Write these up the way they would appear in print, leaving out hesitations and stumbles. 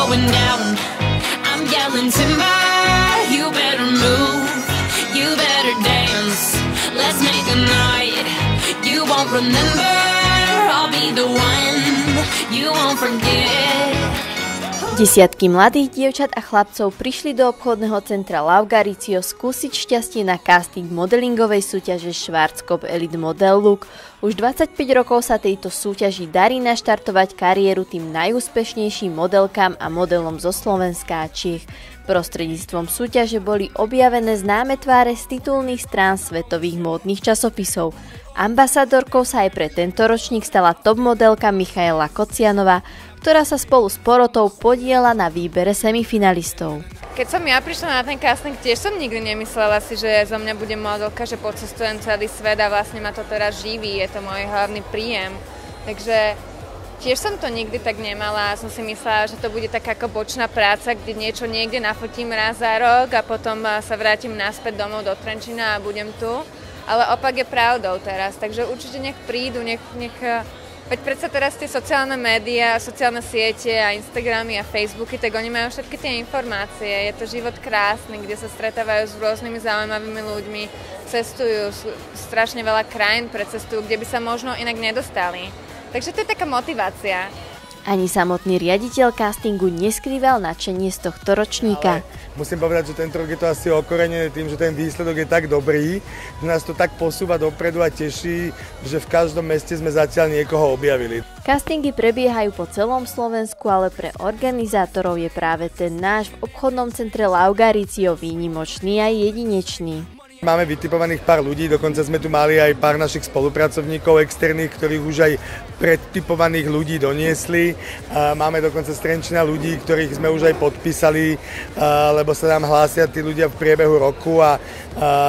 going down. I'm yelling timber, you better move, you better dance. Let's make a night you won't remember. I'll be the one you won't forget. Desiatky mladých dievčat a chlapcov prišli do obchodného centra Laugaricio skúsiť šťastie na casting modelingovej súťaže Schwarzkopf Elite Model Look. Už 25 rokov sa tejto súťaži darí naštartovať kariéru tým najúspešnejším modelkám a modelom zo Slovenska a Čiech. Prostredníctvom súťaže boli objavené známe tváre z titulných strán svetových módnych časopisov. Ambasadorkou sa aj pre tento ročník stala top modelka Michaela Kocianová, ktorá sa spolu s porotou podieľa na výbere semifinalistov. Keď som ja prišla na ten casting, tiež som nikdy nemyslela si, že zo mňa bude modelka, že pocestujem celý svet a vlastne ma to teraz živí, je to môj hlavný príjem. Takže tiež som to nikdy tak nemala, som si myslela, že to bude taká ako bočná práca, kde niečo niekde nafotím raz za rok a potom sa vrátim naspäť domov do Trenčína a budem tu. Ale opak je pravdou teraz, takže určite nech prídu, veď predsa teraz tie sociálne médiá, sociálne siete a Instagramy a Facebooky, tak oni majú všetky tie informácie. Je to život krásny, kde sa stretávajú s rôznymi zaujímavými ľuďmi, cestujú, strašne veľa krajín precestujú, kde by sa možno inak nedostali. Takže to je taká motivácia. Ani samotný riaditeľ castingu neskrýval nadšenie z tohto ročníka. Musím povedať, že tento rok je to asi okorenené tým, že ten výsledok je tak dobrý, že nás to tak posúva dopredu a teší, že v každom meste sme zatiaľ niekoho objavili. Castingy prebiehajú po celom Slovensku, ale pre organizátorov je práve ten náš v obchodnom centre Laugaricio výnimočný a jedinečný. Máme vytipovaných pár ľudí, dokonca sme tu mali aj pár našich spolupracovníkov externých, ktorých už aj predtipovaných ľudí doniesli. Máme dokonca z Trenčína ľudí, ktorých sme už aj podpísali, lebo sa nám hlásia tí ľudia v priebehu roku a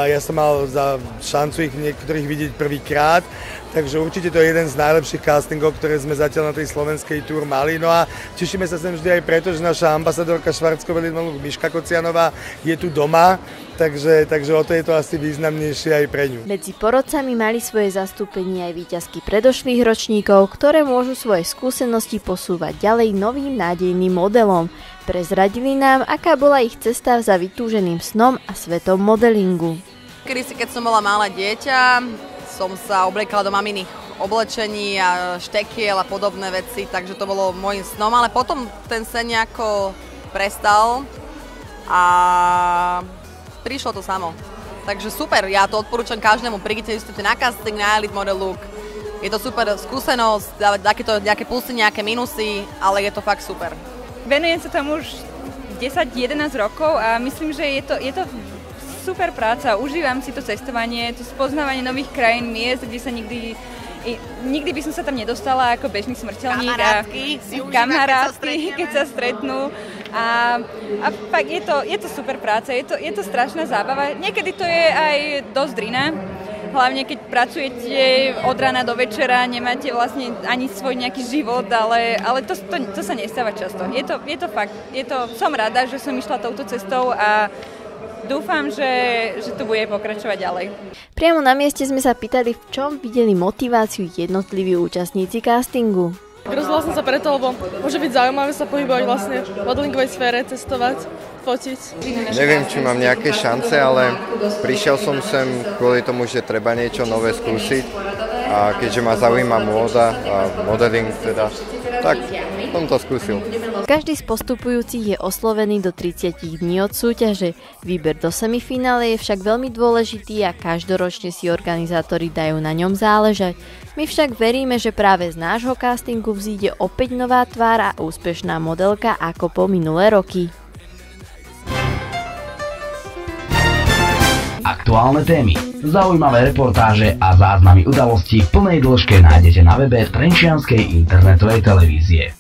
ja som mal za šancu ich niektorých vidieť prvýkrát. Takže určite to je jeden z najlepších castingov, ktoré sme zatiaľ na tej slovenskej túr mali. No a tešíme sa sem vždy aj preto, že naša ambasadorka Schwarzkopf Elite Model Look Miška Kocianová je tu doma, takže o to je to asi významnejšie aj pre ňu. Medzi porodcami mali svoje zastúpenie aj víťazky predošlých ročníkov, ktoré môžu svoje skúsenosti posúvať ďalej novým nádejným modelom. Prezradili nám, aká bola ich cesta za vytúženým snom a svetom modelingu. Kedysi, keď som bola malé dieťa, som sa obliekala do maminých oblečení a štekiel a podobné veci, takže to bolo môjim snom, ale potom ten sen nejako prestal a prišlo to samo. Takže super, ja to odporúčam každému, príďte na casting, na Elite Model Look. Je to super skúsenosť, nejaké plusy, nejaké minusy, ale je to fakt super. Venujem sa tomu už 10-11 rokov a myslím, že je to super práca, užívam si to cestovanie, to spoznávanie nových krajín, miest, kde sa nikdy by som sa tam nedostala ako bežný smrteľník. Kamarátky, keď sa stretnú. A fakt je to super práca, je to strašná zábava. Niekedy to je aj dosť drina, hlavne keď pracujete od rána do večera, nemáte vlastne ani svoj nejaký život, ale to sa nestáva často. Je to fakt, som rada, že som išla touto cestou a dúfam, že to bude pokračovať ďalej. Priamo na mieste sme sa pýtali, v čom videli motiváciu jednotliví účastníci castingu. Rozhodla som sa preto, lebo môže byť zaujímavé sa pohybovať vlastne v modelingovej sfére, cestovať, fotiť. Neviem, či mám nejaké šance, ale prišiel som sem kvôli tomu, že treba niečo nové skúsiť a keďže ma zaujíma móda a modeling teda, tak som to skúsil. Každý z postupujúcich je oslovený do 30 dní od súťaže. Výber do semifinále je však veľmi dôležitý a každoročne si organizátori dajú na ňom záležať. My však veríme, že práve z nášho castingu vzíde opäť nová tvár a úspešná modelka ako po minulé roky. Aktuálne témy, zaujímavé reportáže a záznamy udalostí v plnej dĺžke nájdete na webe Trenčianskej internetovej televízie.